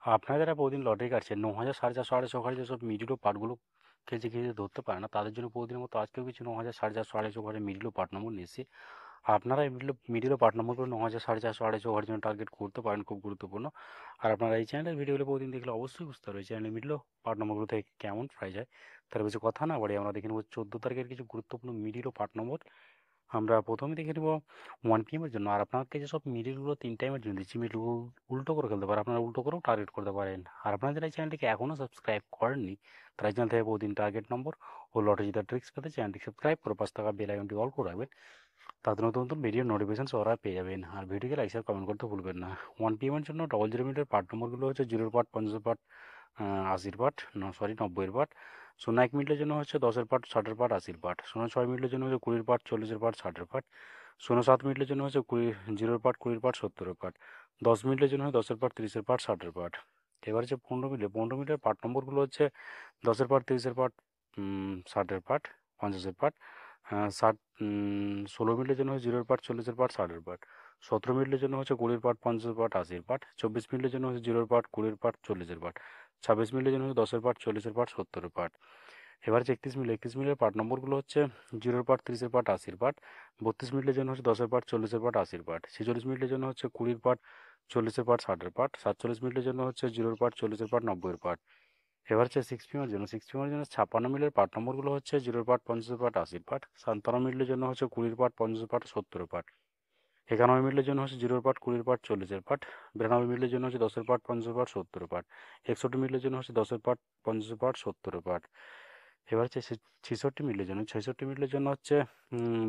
আপনারা যারা প্রতিদিন লটারি কাটছেন 9,000 450 450 যেসব মিডিল ও পার্টগুলো কেজি কেজি ধরতে পারে না, তাদের জন্য প্রতিদিনের মতো আজকেও কিছু 9,000 450 450 মিডিল ও পার্ট নম্বর নিয়ে এসেছি। আপনারা এই মিডিল ও পার্ট নম্বরগুলো 9,000 450 450 জন্য টার্গেট করতে পারেন, খুব গুরুত্বপূর্ণ। আর আপনারা এই চ্যানেলের ভিডিওগুলো প্রতিদিন দেখলে অবশ্যই বুঝতে পারবে এই চ্যানেলের মিডিল ও পার্ট নম্বরগুলো থেকে কেমন প্রাইস হয়। তার বেশি কথা না বাড়ি আমরা দেখে নেব 14 তারিখের কিছু গুরুত্বপূর্ণ মিডিল ও পার্ট নম্বর। আমরা প্রথমে দেখে নেব 1 PM এর জন্য। আর আপনাকে যেসব মিডিলগুলো 3 টাইমের জন্য দিচ্ছি, মিডিলগুলো উল্টো করে খেলতে পারেন, আপনারা উল্টো করেও টার্গেট করতে পারেন। আর আপনারা যারা এই চ্যানেলটিকে এখনও সাবস্ক্রাইব করেননি, তারা এই চ্যানেল থেকে প্রতিদিন টার্গেট নম্বর ও লটারি জেতার ট্রিক্স পেতে চ্যানেলটি সাবস্ক্রাইব করে 5 টাকা বেল আইকনটি অল করে রাখবেন। তাতে নতুন নতুন ভিডিও নোটিফিকেশন সরা পেয়ে যাবেন। আর ভিডিওকে লাইক শেয়ার কমেন্ট করতে ভুলবেন না। 1 PM এর জন্য 00 মিনিটের পার্ট নম্বরগুলো হচ্ছে 0 পার্ট, 50 পার্ট, 80 পার্ট, 90 পার্ট। 01 মিনিটের জন্য হচ্ছে 10 পার্ট, 60 পার্ট, 80 পার্ট। 06 মিনিটের জন্য হচ্ছে 20 পার্ট, 40 পার্ট, 60 পার্ট। 07 মিনিটের জন্য হচ্ছে 0 পার্ট, 20 পার্ট, 70 পার্ট। 10 মিনিটের জন্য হচ্ছে 10 পার্ট, 30 পার্ট, 60 পার্ট। এবার হচ্ছে 15 মিনিটের পার্ট নম্বরগুলো হচ্ছে 10 পার্ট, 30 পার্ট, 60 পার্ট, 50 পার্ট। 16 মিনিটের জন্য হচ্ছে 0 পার্ট, 40 পার্ট, 60 পার্ট। 17 মিনিটের জন্য হচ্ছে 20 পার্ট, 50 পার্ট, 80 পার্ট। 24 মিনিটের জন্য হচ্ছে 0 পার্ট, 20 পার্ট, 40 পার্ট। 26 মিনিটের জন্য হচ্ছে 10 পার্ট, 40 পার্ট, 70 পার্ট। এবার হচ্ছে 31 মিনিটের পার্ট নম্বরগুলো হচ্ছে 0 পার্ট, 30 পার্ট, 80 পার্ট। 32 মিনিটের জন্য হচ্ছে 10 পার্ট, 40 পার্ট, 80 পার্ট। 46 মিনিটের জন্য হচ্ছে 20 পার্ট, 40 পার্ট, 60 পার্ট। 47 মিনিটের জন্য হচ্ছে 0 পার্ট, 40 পার্ট, 90 পার্ট। এবার হচ্ছে 6 PM এর জন্য। 6 PM এর জন্য 56 মিনিটের পার্ট নম্বরগুলো হচ্ছে 0 পার্ট, 50 পার্ট, 80 পার্ট। 57 মিনিটের জন্য হচ্ছে 20 পার্ট, 50 পার্ট, 70 পার্ট। 91 মিনিটের জন্য হচ্ছে 0 পার্ট, 20 পার্ট, 40 পার্ট। 92 মিনিটের জন্য হচ্ছে 10 পার্ট, 50 পার্ট, 70 পার্ট। 61 মিনিটের জন্য হচ্ছে 10 পার্ট, 50 পার্ট, 70 পার্ট। এবার হচ্ছে 66 মিনিটের জন্য। 66 মিনিটের জন্য হচ্ছে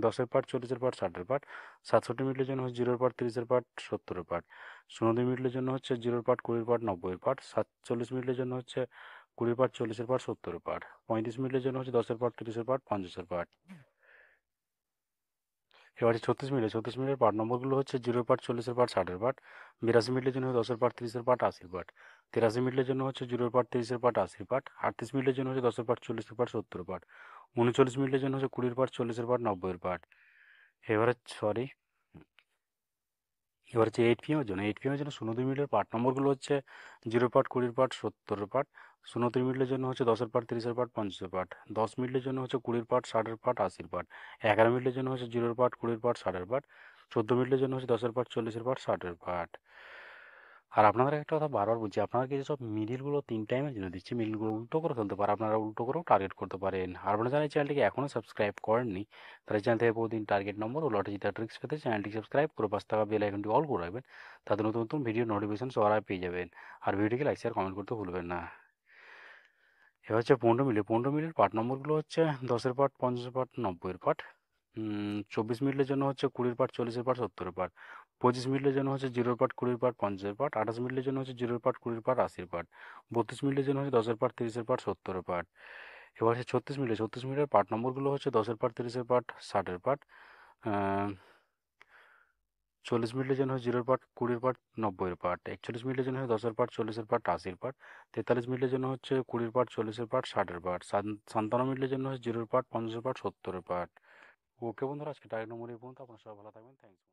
10 পার্ট, 40 পার্ট, 60 পার্ট। 67 মিনিটের জন্য হচ্ছে 0 পার্ট, 30 পার্ট, 70 পার্ট। 02 মিনিটের জন্য হচ্ছে 0 পার্ট, 20 পার্ট, 90 পার্ট। 47 মিনিটের জন্য হচ্ছে 20 পার্ট, 40 পার্ট, 70 পার্ট। 35 মিনিটের জন্য হচ্ছে 10 পার্ট, 30 পার্ট, 50 পার্ট। এবারে 36 মিনিটের পার্ট নম্বরগুলো হচ্ছে 0 পার্ট, 40 পার্ট, 60 পার্ট। 82 মিনিটের জন্য 10 পার্ট, 30 পার্ট, 80 পার্ট। 83 মিনিটের জন্য হচ্ছে 0 পার্ট, 30 পার্ট, 80 পার্ট। 38 মিনিটের জন্য হচ্ছে 10 পার্ট, 40 পার্ট, 70 পার্ট। 39 মিনিটের জন্য হচ্ছে 20 পার্ট, 40 পার্ট, 90 পার্ট। এবারে সরি এবার হচ্ছে 8 PM এর জন্য। 8 PM এর জন্য 02 মিনিটের পার্ট নম্বরগুলো হচ্ছে 0 পার্ট, 20 পার্ট, 70 পার্ট। 03 মিনিটের জন্য হচ্ছে 10 পার্ট, 30 পার্ট, 50 পার্ট। 10 মিনিটের জন্য হচ্ছে 20 পার্ট, 60 পার্ট, 80 পার্ট। 11 মিনিটের জন্য হচ্ছে 0 পার্ট, 20 পার্ট, 60 পার্ট। 14 মিনিটের জন্য হচ্ছে 10 পার্ট, 40 পার্ট, 60 পার্ট। আর আপনাদের একটা কথা বারবার বলছি, আপনারা কি যেসব মিডিলগুলো 3 টাইমের জন্য দিচ্ছি, মিডিলগুলো উল্টো করে ফেলতে পারে, আপনারা উল্টো করেও টার্গেট করতে পারেন। আর আপনারা যারা এই চ্যানেলটিকে এখনও সাবস্ক্রাইব করেননি, তারা এই চ্যানেল থেকে প্রতিদিন টার্গেট নম্বর ও লটারি জেতার ট্রিক্স পেতে চ্যানেলটি সাবস্ক্রাইব করে 5 টাকা বেল আইকনটি অল করে রাখবেন। তাতে নতুন নতুন ভিডিও নোটিফিকেশন সবার আগে পেয়ে যাবেন। আর ভিডিওটিকে লাইক শেয়ার কমেন্ট করতে ভুলবেন না। এবার হচ্ছে 15 মিনিট পার্ট নম্বরগুলো হচ্ছে 10 পার্ট, 50 পার্ট, 90 পার্ট। 24 মিনিটের জন্য হচ্ছে 20 পার্ট, 40 পার্ট, 70 পার্ট। 25 মিনিটের জন্য হচ্ছে 0 পার্ট, 20 পার্ট, 50 পার্ট। 28 মিনিটের জন্য হচ্ছে 0 পার্ট, 20 পার্ট, 80 পার্ট। 32 মিনিটের জন্য হচ্ছে 10 পার্ট, 30 পার্ট, 70 পার্ট। এবার হচ্ছে 36 মিনিটের পার্ট নম্বরগুলো হচ্ছে 10 পার্ট, 30 পার্ট, 60 পার্ট। 40 মিনিটের জন্য হচ্ছে 0 পার্ট, 20 পার্ট, 90 পার্ট। 41 মিনিটের জন্য হচ্ছে 10 পার্ট, 40 পার্ট, 80 পার্ট। 43 মিনিটের জন্য হচ্ছে 20 পার্ট, 40 পার্ট, 60 পার্ট। 57 মিনিটের জন্য হচ্ছে 0 পার্ট, 50 পার্ট, 70 পার্ট। ওকে বন্ধুরা, আজকে টার্গেট নম্বর এই পর্যন্ত। আপনারা সবাই ভালো থাকবেন। থ্যাংকস।